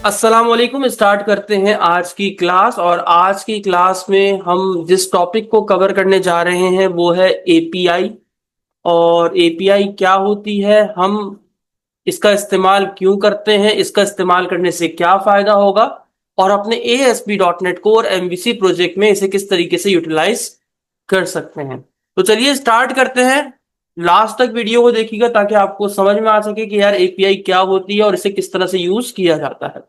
अस्सलाम वालेकुम। स्टार्ट करते हैं आज की क्लास। और आज की क्लास में हम जिस टॉपिक को कवर करने जा रहे हैं वो है एपीआई। और एपीआई क्या होती है, हम इसका इस्तेमाल क्यों करते हैं, इसका इस्तेमाल करने से क्या फ़ायदा होगा, और अपने ASP.NET कोर MVC प्रोजेक्ट में इसे किस तरीके से यूटिलाइज कर सकते हैं। तो चलिए स्टार्ट करते हैं। लास्ट तक वीडियो को देखिएगा ताकि आपको समझ में आ सके कि यार एपीआई क्या होती है और इसे किस तरह से यूज किया जाता है।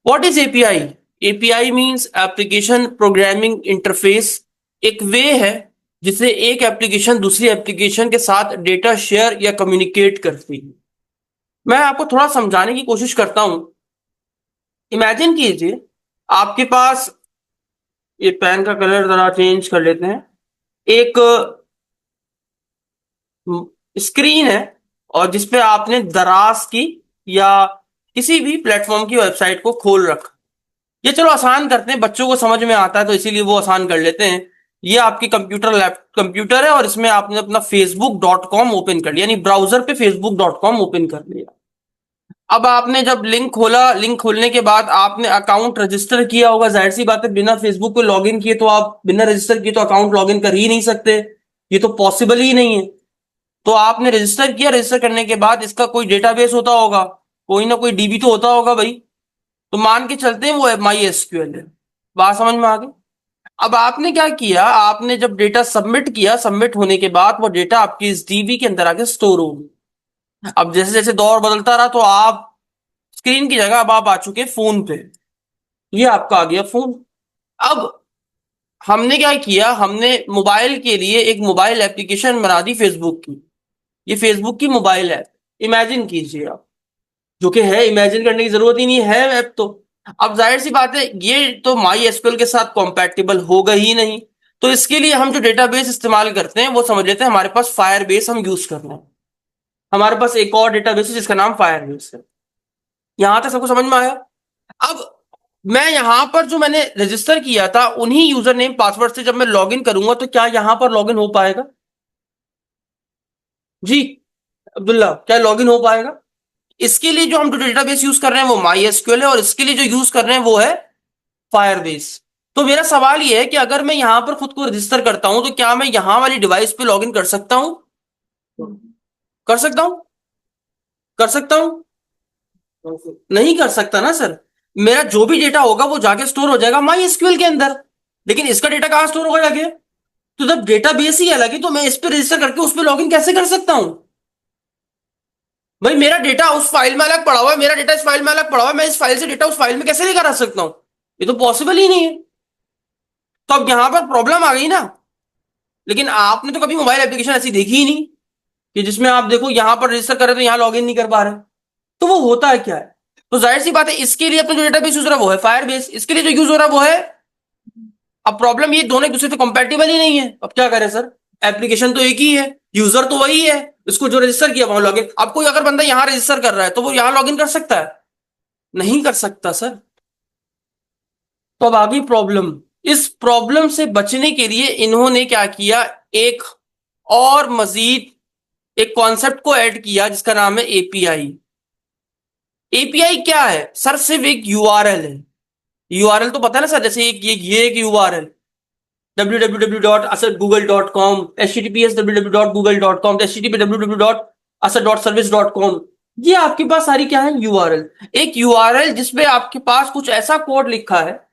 What is API? API means application programming interface. एक वे है जिससे एक एप्लीकेशन दूसरी एप्लीकेशन के साथ डेटा शेयर या कम्युनिकेट करती है। मैं आपको थोड़ा समझाने की कोशिश करता हूं। इमेजिन कीजिए आपके पास, ये पेन का कलर जरा चेंज कर लेते हैं, एक स्क्रीन है और जिसपे आपने दराज की या किसी भी प्लेटफॉर्म की वेबसाइट को खोल रखा। ये चलो आसान करते हैं, बच्चों को समझ में आता है तो इसीलिए वो आसान कर लेते हैं। ये आपकी कंप्यूटर है और इसमें आपने अपना facebook.com ओपन कर लिया, यानी ब्राउजर पे facebook.com ओपन कर लिया। अब आपने जब लिंक खोला, लिंक खोलने के बाद आपने अकाउंट रजिस्टर किया होगा। जाहिर सी बात है, बिना फेसबुक पे लॉगिन किए तो आप, बिना रजिस्टर किए तो अकाउंट लॉगिन कर ही नहीं सकते, ये तो पॉसिबल ही नहीं है। तो आपने रजिस्टर किया, रजिस्टर करने के बाद इसका कोई डेटाबेस होता होगा, कोई ना कोई डीबी तो होता होगा भाई। तो मान के चलते हैं वो MySQL है। बात समझ में आ गई। अब आपने क्या किया, आपने जब डेटा सबमिट किया, सबमिट होने के बाद वो डेटा आपकी इस डीबी के अंदर आके स्टोर होगी। अब जैसे जैसे दौर बदलता रहा तो आप स्क्रीन की जगह अब आप आ चुके फोन पे। ये आपका आ गया फोन। अब हमने क्या किया, हमने मोबाइल के लिए एक मोबाइल एप्लीकेशन बना दी फेसबुक की। ये फेसबुक की मोबाइल ऐप इमेजिन कीजिए आप, जो कि है, इमेजिन करने की जरूरत ही नहीं है ऐप तो। अब जाहिर सी बात है ये तो माई एसक्यूएल के साथ कॉम्पैटिबल होगा ही नहीं। तो इसके लिए हम जो डेटाबेस इस्तेमाल करते हैं वो समझ लेते हैं, हमारे पास फायरबेस हम यूज कर रहे हैं। हमारे पास एक और डेटाबेस है जिसका नाम फायरबेस है। यहां तक सबको समझ में आया। अब मैं यहां पर जो मैंने रजिस्टर किया था उन्हीं यूजर नेम पासवर्ड से जब मैं लॉगिन करूंगा तो क्या यहां पर लॉगिन हो पाएगा? जी अब्दुल्ला, क्या लॉगिन हो पाएगा? इसके लिए जो हम डेटाबेस यूज कर रहे हैं वो माई एसक्यूएल है, और इसके लिए जो यूज कर रहे हैं वो है फायरबेस। तो मेरा सवाल ये है कि अगर मैं यहां पर खुद को रजिस्टर करता हूं तो क्या मैं यहां वाली डिवाइस पे लॉगिन कर सकता हूं? कर सकता हूं? कर सकता हूं? नहीं कर सकता ना सर। मेरा जो भी डेटा होगा वो जाके स्टोर हो जाएगा माई एसक्यूएल के अंदर, लेकिन इसका डेटा कहां स्टोर होगा जाके? तो जब डेटा बेस ही अलग है तो मैं इस पे रजिस्टर करके उस पर लॉगिन कैसे कर सकता हूं? भाई मेरा डेटा उस फाइल में अलग पड़ा हुआ है, मेरा डेटा इस फाइल में अलग पड़ा हुआ है, मैं इस फाइल से डेटा उस फाइल में कैसे लेकर आ सकता हूं? ये तो पॉसिबल ही नहीं है। तो अब यहां पर प्रॉब्लम आ गई ना। लेकिन आपने तो कभी मोबाइल एप्लीकेशन ऐसी देखी ही नहीं कि जिसमें आप देखो यहां पर रजिस्टर कर रहे तो यहां लॉग इन नहीं कर पा रहे। तो वो होता है क्या है? तो जाहिर सी बात है इसके लिए अपना जो डेटाबेस यूज हो रहा है वो है फायरबेस, इसके लिए जो यूज हो रहा है वो है। अब प्रॉब्लम ये दोनों एक दूसरे से कंपैटिबल ही नहीं है। अब क्या करें सर, एप्लीकेशन तो एक ही है, यूजर तो वही है, इसको जो रजिस्टर किया वहां लॉगिन। अब कोई अगर बंदा यहां रजिस्टर कर रहा है तो वो यहां लॉगिन कर सकता है? नहीं कर सकता सर। तो अब आ गई प्रॉब्लम। इस प्रॉब्लम से बचने के लिए इन्होंने क्या किया, एक और मजीद एक कॉन्सेप्ट को ऐड किया जिसका नाम है एपीआई। एपीआई क्या है सर? सिर्फ एक यूआरएल है। यूआरएल तो पता है ना सर, जैसे ये एक URL www.asad.google.com, https www.google.com, http www.asad.service.com। ये आपके पास सारी क्या है, यूआरएल। एक यूआरएल जिसपे आपके पास कुछ ऐसा कोड लिखा है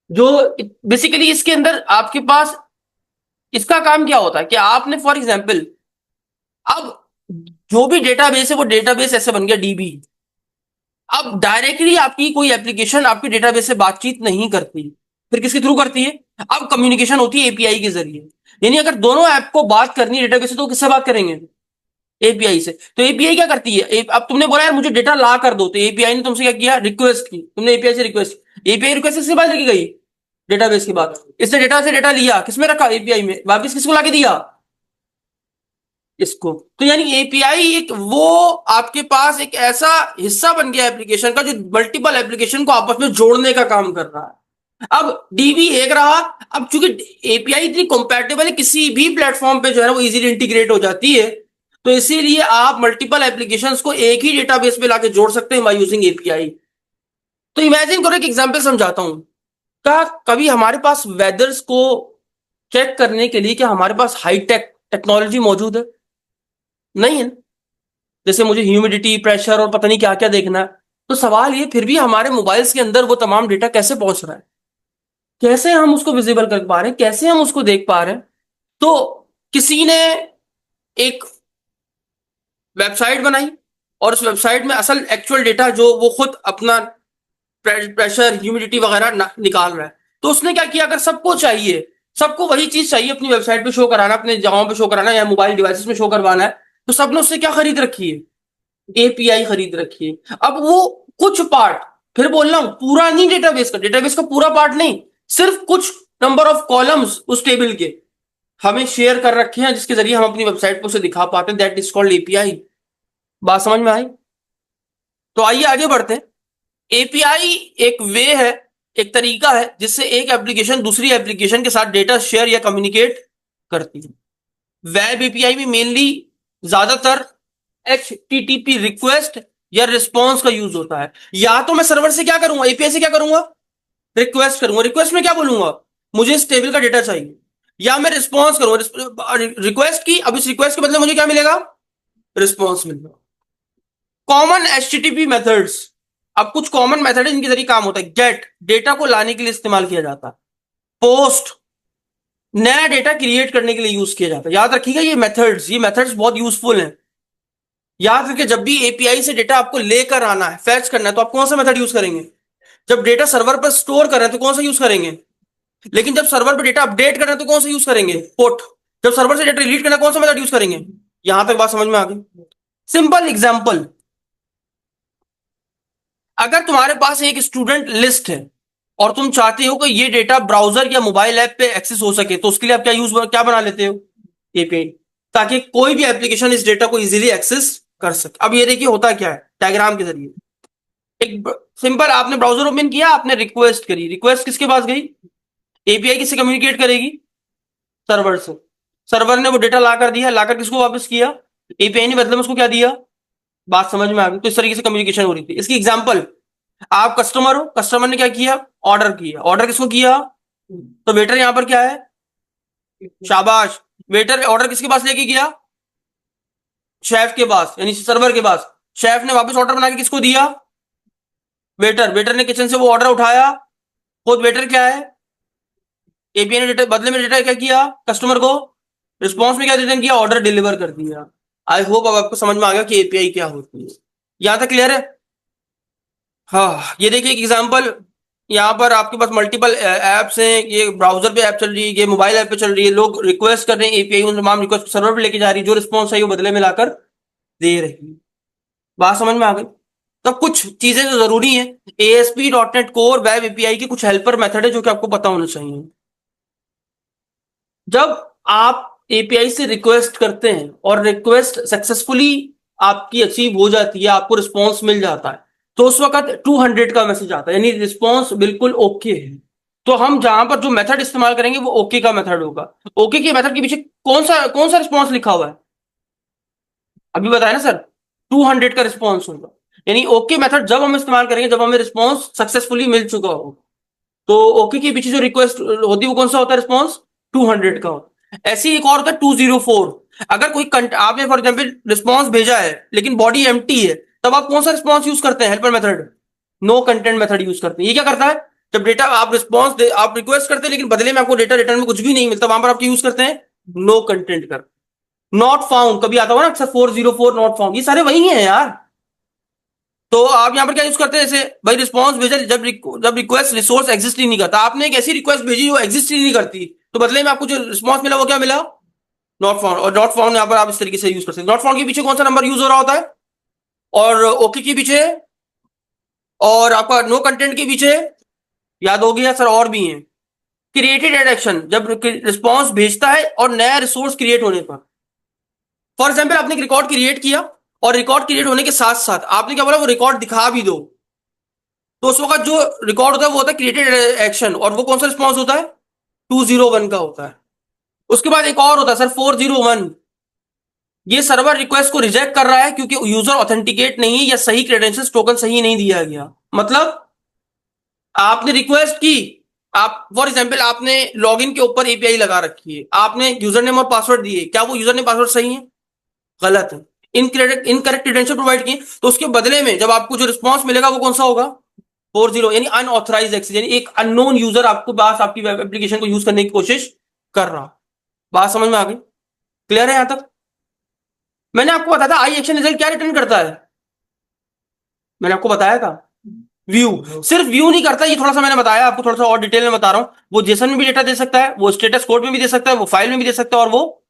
जो बेसिकली इसके अंदर आपके पास, इसका काम क्या होता है कि आपने फॉर एग्जांपल, अब जो भी डेटाबेस है वो डेटाबेस ऐसे बन गया डीबी। अब डायरेक्टली आपकी कोई एप्लीकेशन आपके डेटाबेस से बातचीत नहीं करती, फिर किसके थ्रू करती है? अब कम्युनिकेशन होती है एपीआई के जरिए। यानी अगर दोनों ऐप को बात करनी है डेटाबेस से तो किससे बात करेंगे? एपीआई से। तो एपीआई क्या करती है, अब तुमने बोला यार मुझे डेटा ला कर दो, तो एपीआई ने तुमसे क्या किया, रिक्वेस्ट की, तुमने एपीआई से रिक्वेस्ट। एपीआई रिक्वेस्ट किसके पास लेके गई? डेटाबेस की बात। इसने डेटा से डेटा लिया, किसमें रखा, एपीआई में, वापस किसको लाके दिया? इसको। तो यानी एपीआई एक वो आपके पास एक ऐसा हिस्सा बन गया एप्लीकेशन का जो मल्टीपल एप्लीकेशन को आपस में जोड़ने का काम कर रहा है। अब डीबी एक रहा। अब चूंकि एपीआई इतनी कंपैटिबल है, किसी भी प्लेटफॉर्म पे जो है वो इजीली इंटीग्रेट हो जाती है, तो इसीलिए आप मल्टीपल एप्लीकेशंस को एक ही डेटाबेस पे लाके जोड़ सकते हैं बाय यूजिंग एपीआई। तो इमेजिन करो, एक एग्जांपल समझाता हूं। क्या कभी हमारे पास वेदर्स को चेक करने के लिए क्या हमारे पास हाईटेक टेक्नोलॉजी मौजूद है? नहीं है ना। जैसे मुझे ह्यूमिडिटी, प्रेशर और पता नहीं क्या क्या देखना है, तो सवाल ये, फिर भी हमारे मोबाइल्स के अंदर वो तमाम डेटा कैसे पहुंच रहा है? कैसे हम उसको विजिबल कर पा रहे हैं? कैसे हम उसको देख पा रहे हैं? तो किसी ने एक वेबसाइट बनाई, और उस वेबसाइट में असल एक्चुअल डेटा जो वो खुद अपना प्रेशर, ह्यूमिडिटी वगैरह निकाल रहा है। तो उसने क्या किया, अगर सबको चाहिए, सबको वही चीज चाहिए अपनी वेबसाइट पे शो कराना, अपने जगहों पे शो कराना या मोबाइल डिवाइसेस में शो करवाना है, तो सबने उससे क्या खरीद रखी है? एपीआई खरीद रखी है। अब वो कुछ पार्ट, फिर बोल रहा हूं पूरा नहीं, डेटाबेस का पूरा पार्ट नहीं, सिर्फ कुछ नंबर ऑफ कॉलम्स उस टेबल के हमें शेयर कर रखे हैं, जिसके जरिए हम अपनी वेबसाइट पर उसे दिखा पाते हैं। That is called API. बात समझ में आई? तो आइए आगे बढ़ते हैं। एपीआई एक वे है, एक तरीका है जिससे एक एप्लीकेशन दूसरी एप्लीकेशन के साथ डेटा शेयर या कम्युनिकेट करती है। वेब एपीआई में मेनली ज्यादातर HTTP रिक्वेस्ट या रिस्पॉन्स का यूज होता है। या तो मैं सर्वर से क्या करूंगा, एपीआई से क्या करूंगा, रिक्वेस्ट करूंगा। रिक्वेस्ट में क्या बोलूंगा, मुझे इस टेबल का डेटा चाहिए। या मैं रिस्पॉन्स करूंगा, रिक्वेस्ट की, अब इस रिक्वेस्ट के बदले मुझे क्या मिलेगा, रिस्पॉन्स मिलेगा। कॉमन HTTP मेथड्स, अब कुछ कॉमन मेथड है जिनके जरिए काम होता है। गेट, डेटा को लाने के लिए इस्तेमाल किया जाता है। पोस्ट, नया डेटा क्रिएट करने के लिए यूज किया जाता है। याद रखिएगा ये मेथड्स बहुत यूजफुल हैं। याद रखिए, जब भी एपीआई से डेटा आपको लेकर आना है, फैच करना है, तो आप कौन सा मेथड यूज करेंगे? जब डेटा सर्वर पर स्टोर कर रहे हैं तो कौन सा यूज करेंगे? लेकिन जब सर्वर पर डेटा अपडेट करना है तो कौन सा यूज करेंगे? पुट। जब सर्वर से डेटा डिलीट करना है, कौन सा मेथड यूज करेंगे? यहां तक बात समझ में आ गई? सिंपल एग्जांपल, अगर तुम्हारे पास एक स्टूडेंट लिस्ट है और तुम चाहते हो कि ये डेटा ब्राउजर या मोबाइल ऐप पे एक्सेस हो सके, तो उसके लिए आप क्या बना लेते हो, एपीआई, ताकि कोई भी एप्लीकेशन इस डेटा को इजीली एक्सेस कर सके। अब ये देखिए होता क्या है, डायग्राम के जरिए। एक सिंपल, आपने ब्राउजर ओपन किया, आपने रिक्वेस्ट करी, रिक्वेस्ट किसके पास गई? एपीआई किससे कम्युनिकेट करेगी? सर्वर से। सर्वर ने वो डेटा ला कर दिया, लाकर किसको वापस किया? एपीआई ने बदले में उसको क्या दिया? बात समझ में आ गई? तो इस तरीके से कम्युनिकेशन हो रही थी। इसकी एग्जांपल, आप कस्टमर हो, कस्टमर ने क्या किया, ऑर्डर किया। ऑर्डर किसको किया? तो वेटर यहां पर क्या है, शाबाश। वेटर ऑर्डर किसके पास लेके गया? शेफ के पास, यानी सर्वर के पास। शेफ ने वापस ऑर्डर बना के किसको दिया? वेटर ने किचन से वो ऑर्डर उठाया। खुद वेटर क्या है, एपीआई ने डेटा बदले में डेटा क्या किया, कस्टमर को रिस्पॉन्स में क्या रिटर्न किया, ऑर्डर डिलीवर कर दिया। आई होप अब आपको समझ में आ गया कि एपीआई क्या होती है। यहां तक क्लियर है? हाँ, ये देखिए एक एग्जांपल, यहाँ पर आपके पास मल्टीपल एप्स हैं, ये ब्राउजर पे ऐप चल रही है, ये मोबाइल ऐप पे चल रही है, लोग रिक्वेस्ट कर रहे हैं, एपीआई उन तमाम रिक्वेस्ट सर्वर पे लेके जा रही है, जो रिस्पॉन्स है वो बदले में लाकर दे रही है। बात समझ में आ गई? तो कुछ चीजें जो जरूरी है, ASP.NET कोर वेब एपीआई के कुछ हेल्पर मेथड है जो कि आपको पता होना चाहिए। जब आप एपीआई से रिक्वेस्ट करते हैं और रिक्वेस्ट सक्सेसफुली आपकी अचीव हो जाती है, आपको रिस्पॉन्स मिल जाता है, तो उस वक्त 200 का मैसेज आता है, यानी रिस्पॉन्स बिल्कुल ओके है। तो हम जहां पर जो मेथड इस्तेमाल करेंगे वो ओके का मेथड होगा। ओके के मेथड के पीछे कौन सा रिस्पॉन्स लिखा हुआ है? अभी बताया ना सर, 200 का रिस्पॉन्स होगा। यानी ओके मेथड जब हम इस्तेमाल करेंगे जब हमें रिस्पॉन्स सक्सेसफुली मिल चुका हो। तो ओके के पीछे जो रिक्वेस्ट होती है वो कौन सा होता है, रिस्पॉन्स 200 का होता है। ऐसे ही एक और होता है 204। अगर कोई आपने फॉर एग्जाम्पल रिस्पॉन्स भेजा है लेकिन बॉडी एम्प्टी है, तब आप कौन सा रिस्पॉन्स यूज करते हैं, helper method, no content method use करते हैं। ये क्या करता है, जब डेटा आप आप रिक्वेस्ट करते हैं लेकिन बदले में आपको डेटा रिटर्न में कुछ भी नहीं मिलता, वहां पर आप यूज करते हैं नो कंटेंट कर। नॉट फाउंड कभी आता हुआ ना अक्सर, 404 नॉट फाउंड, ये सारे वही हैं यार। तो आप यहां पर क्या यूज करते हैं, जैसे भाई रिस्पॉन्स भेजा, जब रिक्वेस्ट रिसोर्स एग्जिस्ट ही नहीं करता, आपने एक ऐसी रिक्वेस्ट भेजी जो एग्जिस्ट ही नहीं करती, तो बदले में आपको जो रिस्पॉन्स मिला वो क्या मिला, नॉट फाउंड। और नॉट फाउंड यहां पर आप इस तरीके से यूज कर सकते हैं। नॉट फाउंड के पीछे कौन सा नंबर यूज हो रहा होता है, और ओके के पीछे, और आपका नो कंटेंट के पीछे, याद हो गया सर? और भी है क्रिएटेड एडिक्शन, जब रिस्पॉन्स भेजता है और नया रिसोर्स क्रिएट होने पर। फॉर एग्जाम्पल आपने एक रिकॉर्ड क्रिएट किया, और रिकॉर्ड क्रिएट होने के साथ साथ आपने क्या बोला, वो रिकॉर्ड दिखा भी दो, तो उस वक्त जो रिकॉर्ड होता है वो होता है क्रिएटेड एक्शन, और वो कौन सा रिस्पॉन्स होता है, 201 का होता है। उसके बाद एक और होता है सर 401, ये सर्वर रिक्वेस्ट को रिजेक्ट कर रहा है क्योंकि यूजर ऑथेंटिकेट नहीं है या सही क्रेडेंशियल्स टोकन सही नहीं दिया गया। मतलब आपने रिक्वेस्ट की, आप फॉर एग्जांपल आपने लॉगिन के ऊपर एपीआई लगा रखी है, आपने यूजर नेम और पासवर्ड दिए, क्या वो यूजर नेम पासवर्ड सही है? गलत है। इनकरेक्ट इनकरेक्ट क्रेडेंशियल प्रोवाइड किए, तो उसके बदले में जब आपको जो रिस्पॉन्स मिलेगा वो कौन सा होगा? 40, यानी अनऑथराइज एक्सेस, यानी एक अननोन यूजर आपको पास आपकी वेब एप्लीकेशन को यूज करने की कोशिश कर रहा। बात समझ में आ गई? क्लियर है यहां तक? मैंने आपको बताया था आई एक्शन रिजल्ट क्या रिटर्न करता है, मैंने आपको बताया था। व्यू, सिर्फ व्यू नहीं करता, ये थोड़ा सा मैंने बताया आपको, थोड़ा सा और डिटेल में बता रहा हूं। वो जेसन में भी डेटा दे सकता है, वो स्टेटस कोड में भी दे सकता है, वो फाइल में भी दे सकता है, और वो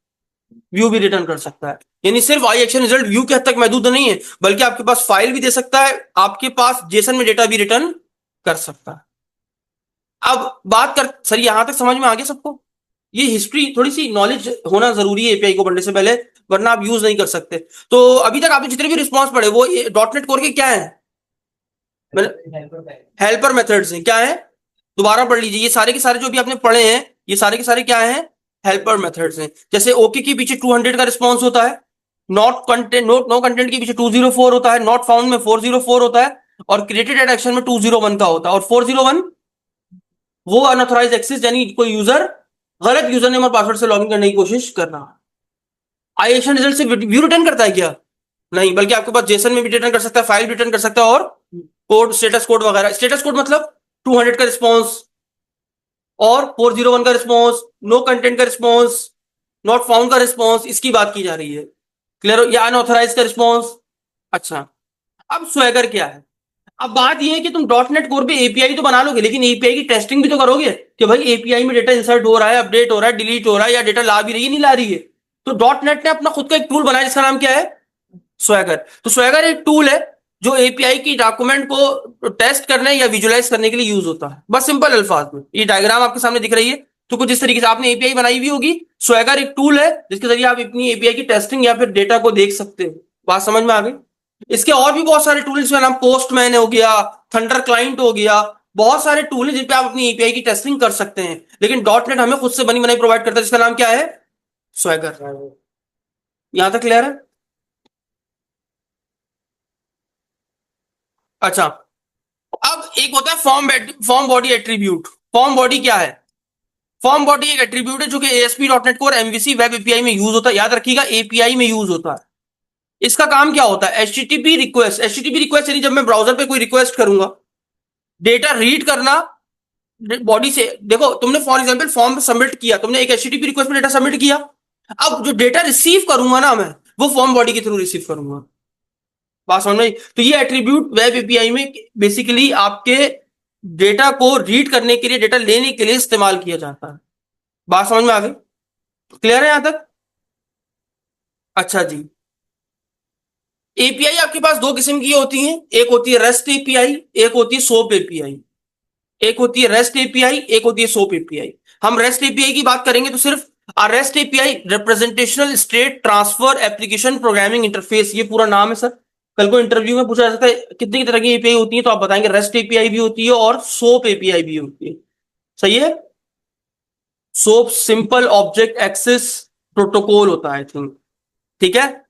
व्यू भी रिटर्न कर सकता है। यानी सिर्फ आई एक्शन रिजल्ट व्यू के हद तक महदूद नहीं है, बल्कि आपके पास फाइल भी दे सकता है, आपके पास जेसन में डेटा भी रिटर्न कर सकता है। अब बात कर सर, यहां तक समझ में आ गया सबको? ये हिस्ट्री, थोड़ी सी नॉलेज होना जरूरी है एपीआई को पढ़ने से पहले, वरना आप यूज नहीं कर सकते। तो अभी तक आपने जितने भी रिस्पॉन्स पढ़े वो डॉट नेट कोर के क्या है? हेल्पर मेथड्स हैं, क्या है? दोबारा पढ़ लीजिए, ये सारे के सारे जो भी आपने पढ़े हैं, ये सारे के सारे क्या हैं? हेल्पर मेथड्स हैं। जैसे ओके के पीछे 200 का रिस्पॉन्स होता है, not content not no content के पीछे 204 होता है, नॉट फाउंड में 404 होता है, और क्रिएटेड एट एक्शन में 201 का होता है। और 401 वो अनऑथराइज एक्सेस, यानी कोई यूजर गलत यूजर नेम और पासवर्ड से लॉगिन करने की कोशिश कर रहा है। आई एक्शन रिजल्ट से व्यू रिटर्न करता है क्या? नहीं, बल्कि आपके पास जेसन में भी रिटर्न कर सकता है, फाइल भी रिटर्न कर सकता है, और कोड, स्टेटस कोड वगैरह। स्टेटस कोड मतलब 200 का रिस्पॉन्स, और 401 का रिस्पॉन्स, नो कंटेंट का रिस्पॉन्स, नॉट फाउंड का रिस्पॉन्स, इसकी बात की जा रही है। क्लियर हो? या अनऑथराइज का रिस्पॉन्स। अच्छा, अब स्वैगर क्या है? अब बात यह है कि तुम डॉट नेट कोर पे एपीआई तो बना लोगे, लेकिन एपीआई की टेस्टिंग भी तो करोगे कि भाई एपीआई में डेटा इंसर्ट हो रहा है, अपडेट हो रहा है, डिलीट हो रहा है, या डेटा ला भी रही है, नहीं ला रही है। तो डॉट नेट ने अपना खुद का एक टूल बनाया जिसका नाम क्या है? स्वैगर। तो स्वैगर एक टूल है जो एपीआई की डॉक्यूमेंट को टेस्ट करने या विजुलाइज करने के लिए यूज होता है। बस सिंपल अल्फाज में ये डायग्राम आपके सामने दिख रही है, तो कुछ इस तरीके से आपने एपीआई बनाई हुई होगी। स्वैगर एक टूल है जिसके जरिए आप अपनी एपीआई की टेस्टिंग या फिर डेटा को देख सकते हो। बात समझ में आ गई? इसके और भी बहुत सारे टूल हैं, जिसका नाम पोस्टमैन हो गया, थंडर क्लाइंट हो गया, बहुत सारे टूल हैं जिन पे आप अपनी एपीआई की टेस्टिंग कर सकते हैं। लेकिन डॉट नेट हमें खुद से बनी बनाई प्रोवाइड करता है, जिसका नाम क्या है? स्वैगर। यहां तक क्लियर है? अच्छा, अब एक होता है form body attribute. Form body क्या है? फॉर्म बॉडी एक एट्रीब्यूट है जो कि ASP dot net core MVC web API में यूज होता है। याद रखिएगा, एपीआई में यूज होता है। इसका काम क्या होता है? HTTP request. एचटीटीपी रिक्वेस्ट यानी जब मैं ब्राउजर पे कोई रिक्वेस्ट करूंगा, डेटा रीड करना बॉडी से। देखो, तुमने फॉर एग्जांपल फॉर्म सबमिट किया, तुमने एक एचटीटीपी रिक्वेस्ट में डेटा सबमिट किया, अब जो डेटा रिसीव करूंगा ना मैं, वो फॉर्म बॉडी के थ्रू रिसीव करूंगा। बात समझ में? तो ये एट्रीब्यूट वेब एपीआई में बेसिकली आपके डेटा को रीड करने के लिए, डेटा लेने के लिए इस्तेमाल किया जाता है। बात समझ में आ गई? क्लियर है यहां तक? अच्छा जी, एपीआई आपके पास दो किस्म की होती हैं, एक होती है रेस्ट एपीआई, एक होती है सोप एपीआई। एक होती है रेस्ट एपीआई, एक होती है सोप एपीआई। हम रेस्ट एपीआई की बात करेंगे तो सिर्फ rest API representational state transfer application programming interface, ये पूरा नाम है सर। कल को इंटरव्यू में पूछा जा सकता है कितनी तरह की एपीआई होती है, तो आप बताएंगे रेस्ट एपीआई भी होती है और सोप एपीआई भी होती है। सही है? SOAP simple object access protocol होता है, आई थिंक। ठीक है?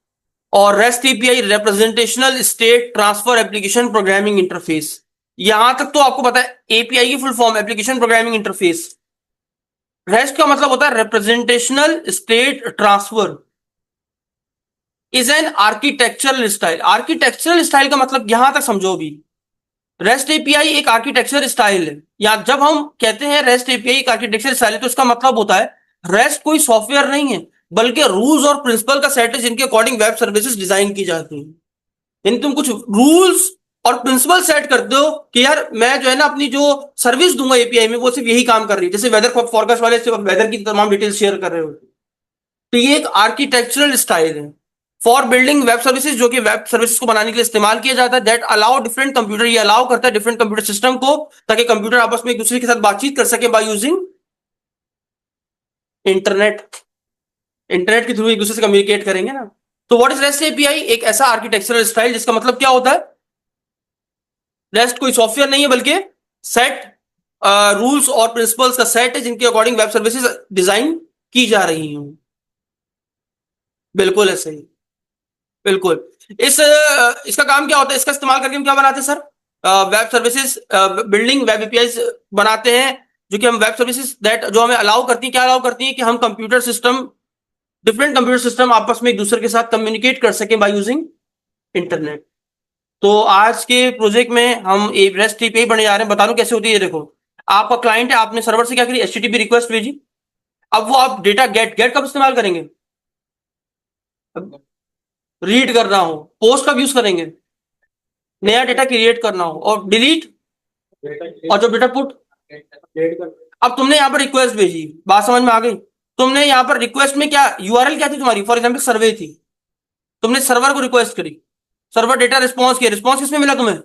और REST API representational state transfer application programming interface. यहां तक तो आपको पता है, एपीआई की full form application programming interface. REST का मतलब होता है representational state transfer is an architectural style. Architectural style का मतलब यहां तक समझो भी, रेस्ट एपीआई एक आर्किटेक्चर स्टाइल है। या जब हम कहते हैं रेस्ट एपीआई एक आर्किटेक्चर स्टाइल है, तो इसका मतलब होता है रेस्ट कोई सॉफ्टवेयर नहीं है, बल्कि रूल्स और प्रिंसिपल का सेट है जिनके अकॉर्डिंग वेब सर्विसेज डिजाइन की जाती हैं। यानी तुम कुछ रूल्स और प्रिंसिपल सेट करते हो कि यार मैं जो है ना अपनी जो सर्विस दूंगा एपीआई में, वो सिर्फ यही काम कर रही है। जैसे वेदर फॉरकास्ट वाले सिर्फ वेदर की तमाम डिटेल्स शेयर कर रहे हो, तो ये एक आर्किटेक्चरल स्टाइल है फॉर बिल्डिंग वेब सर्विसेज, जो कि वेब सर्विसेज को बनाने के लिए इस्तेमाल किया जाता है। दैट अलाउ डिफरेंट कंप्यूटर, ये अलाउ करता है डिफरेंट कंप्यूटर सिस्टम को, ताकि कंप्यूटर आपस में एक दूसरे के साथ बातचीत कर सके बाय यूजिंग इंटरनेट। इंटरनेट के थ्रू एक दूसरे से कम्युनिकेट करेंगे ना। तो व्हाट इज रेस्ट एपीआई? एक ऐसा आर्किटेक्चरल स्टाइल जिसका मतलब क्या होता है, रेस्ट कोई सॉफ्टवेयर नहीं है, बल्कि सेट रूल्स और प्रिंसिपल्स का सेट है जिनके अकॉर्डिंग वेब सर्विसेज डिजाइन की जा रही हैं। बिल्कुल ऐसे ही, बिल्कुल। इसका काम क्या होता है, इसका इस्तेमाल करके हम क्या बनाते हैं sir? Web services building web API बनाते हैं, जो कि हम वेब सर्विसेज दैट जो हमें अलाउ करती है, क्या अलाउ करती है कि हम computer system, different computer system आपस में एक दूसरे के साथ कम्युनिकेट कर सकें बाय यूजिंग इंटरनेट। तो आज के प्रोजेक्ट में हम एक रेस्ट एपीआई बनने जा रहे हैं। बता दूं कैसे होती है। ये देखो, आपका क्लाइंट है, आपने सर्वर से क्या करी, एचटीटीपी रिक्वेस्ट भेजी। अब वो आप डेटा गेट गेट कब इस्तेमाल करेंगे, रीड करना हो। पोस्ट कब यूज करेंगे, नया डेटा क्रिएट करना हो। और डिलीट, और जो डेटा पुट। अब तुमने यहाँ पर रिक्वेस्ट भेजी, बात समझ में आ गई। तुमने यहाँ पर रिक्वेस्ट में क्या यूआरएल क्या थी तुम्हारी, फॉर एग्जाम्पल सर्वे थी। तुमने सर्वर को रिक्वेस्ट करी, सर्वर डेटा रिस्पॉन्स किया। रिस्पॉन्स किसमें मिला तुम्हें,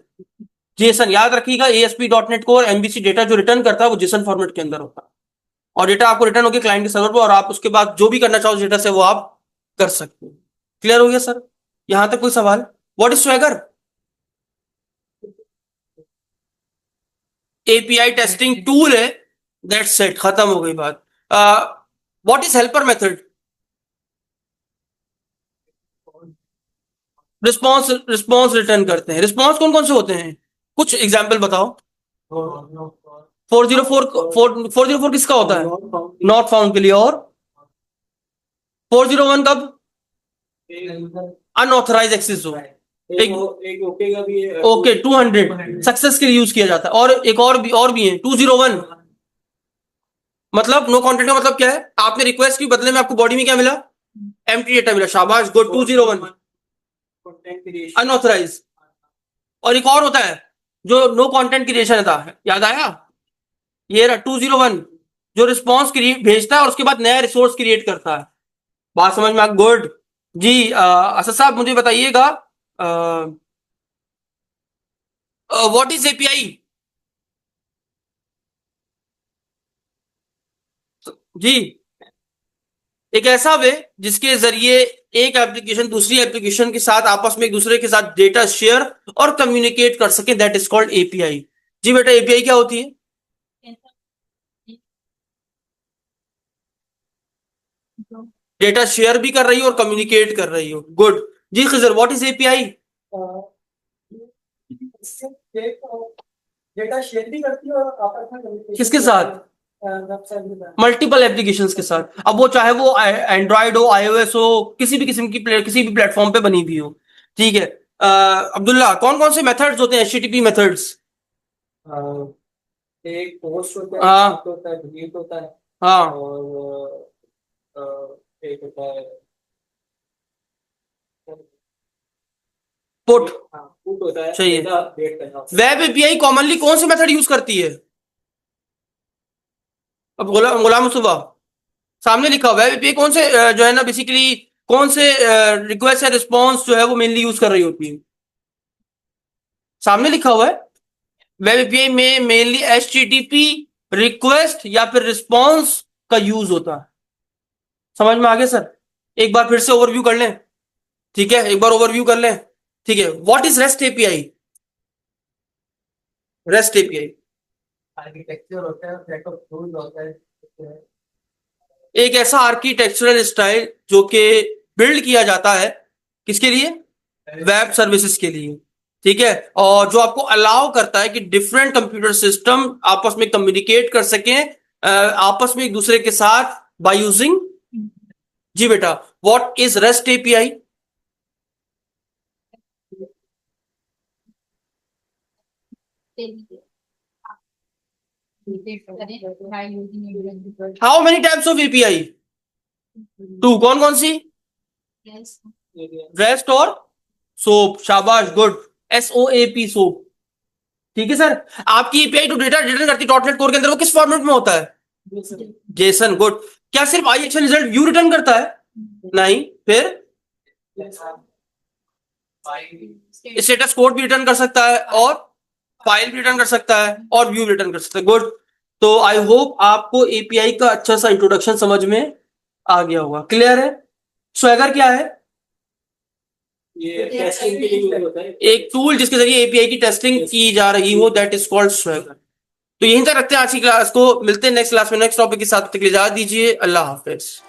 जेसन। याद रखिएगा ASP.NET Core एमबीसी डेटा जो रिटर्न करता है वो जेसन फॉर्मेट के अंदर होता है, और डेटा आपको रिटर्न होकर क्लाइंट के सर्वर पर, और आप उसके बाद जो भी करना चाहो डेटा से वो आप कर सकते हो। क्लियर हो गया सर, यहां तक कोई सवाल। What is swagger, API testing tool है, दैट्स सेट, खत्म हो गई बात। What is helper method, response response return करते हैं। रिस्पॉन्स कौन कौन से होते हैं, कुछ एग्जाम्पल बताओ। 404 किसका होता है, नॉट फाउंड के लिए। और 401 कब, अनऑथराइज एक्सेस हो। एक ओके का भी है, ओके 200 सक्सेस के लिए यूज किया जाता है। और एक और भी है 201, मतलब नो कॉन्टेंट का मतलब क्या है, आपने रिक्वेस्ट की, बदले में आपको बॉडी में क्या मिला, एम्प्टी डेटा मिला। शाबाश, गुड। 201 अनऑथराइज। और एक और होता है जो नो कंटेंट क्रिएशन था, याद आया, ये रहा 201, जो रिस्पॉन्स भेजता है और उसके बाद नया रिसोर्स क्रिएट करता है। बात समझ में आ, गुड जी। असद साहब मुझे बताइएगा, व्हाट इज एपीआई जी। एक ऐसा वे जिसके जरिए एक एप्लीकेशन दूसरी एप्लीकेशन के साथ आपस में एक दूसरे के साथ डेटा शेयर और कम्युनिकेट कर सके, दैट इज कॉल्ड एपीआई। जी बेटा, एपीआई क्या होती है, डेटा शेयर भी कर रही हो और कम्युनिकेट कर रही हो। गुड जी। Khizar, what is API, data share भी करती है और आपस में किसके साथ, मल्टीपल एप्लीकेशंस के साथ। अब वो चाहे वो एंड्रॉइड हो, आईओएस हो, किसी भी किस्म की किसी भी प्लेटफॉर्म पे बनी हुई हो। ठीक है। अब्दुल्ला, कौन कौन से मेथड्स होते हैं, एचटीटीपी मेथड्स। एक पोस्ट होता है, हाँ होता है, डिलीट होता है, हाँ, और एक होता है पुट, पुट होता है, सही है। वेब एपीआई कॉमनली कौन से मेथड यूज करती है, अब गुलाम मुस्तफा सामने लिखा हुआ है, वेब एपीआई कौन से जो है ना बेसिकली कौन से रिक्वेस्ट या रिस्पॉन्स जो है वो मेनली यूज कर रही होती है, सामने लिखा हुआ है। वेब एपीआई में मेनली एचटीटीपी रिक्वेस्ट या फिर रिस्पॉन्स का यूज होता है। समझ में आ गया सर, एक बार फिर से ओवरव्यू कर लें। ठीक है, एक बार ओवरव्यू कर लें। ठीक है, what is REST API, rest API architecture होता है, सेट ऑफ टूल्स होता है, एक ऐसा आर्किटेक्चरल स्टाइल जो कि बिल्ड किया जाता है किसके लिए, वेब सर्विसेज के लिए। ठीक है, और जो आपको अलाउ करता है कि डिफरेंट कंप्यूटर सिस्टम आपस में कम्युनिकेट कर सकें, आपस में एक दूसरे के साथ बाय यूजिंग। जी बेटा, what is REST API, how many types of API, two. कौन कौन सी, रेस्ट और सोप। शाबाश, गुड, SOAP, सोप। ठीक है सर, आपकी एपीआई टू डेटा रिटर्न करती है डॉटनेट कोर के अंदर, वो किस फॉर्मेट में होता है, जेसन। गुड। क्या सिर्फ IHL रिजल्ट व्यू रिटर्न करता है, नहीं, फिर स्टेटस कोड भी रिटर्न कर सकता है, और फाइल भी रिटर्न कर सकता है, और व्यू रिटर्न कर सकता है। गुड। तो आई होप आपको एपीआई का अच्छा सा इंट्रोडक्शन समझ में आ गया होगा। क्लियर है। स्वैगर क्या है, ये टेस्टिंग के लिए होता है, एक टूल जिसके जरिए एपीआई की टेस्टिंग की जा रही हो, दैट इज कॉल्ड स्वैगर। तो यहीं तक रखते हैं आज की क्लास को, मिलते हैं नेक्स्ट क्लास में नेक्स्ट टॉपिक के साथ। तक इजाजत दीजिए, अल्लाह हाफिज।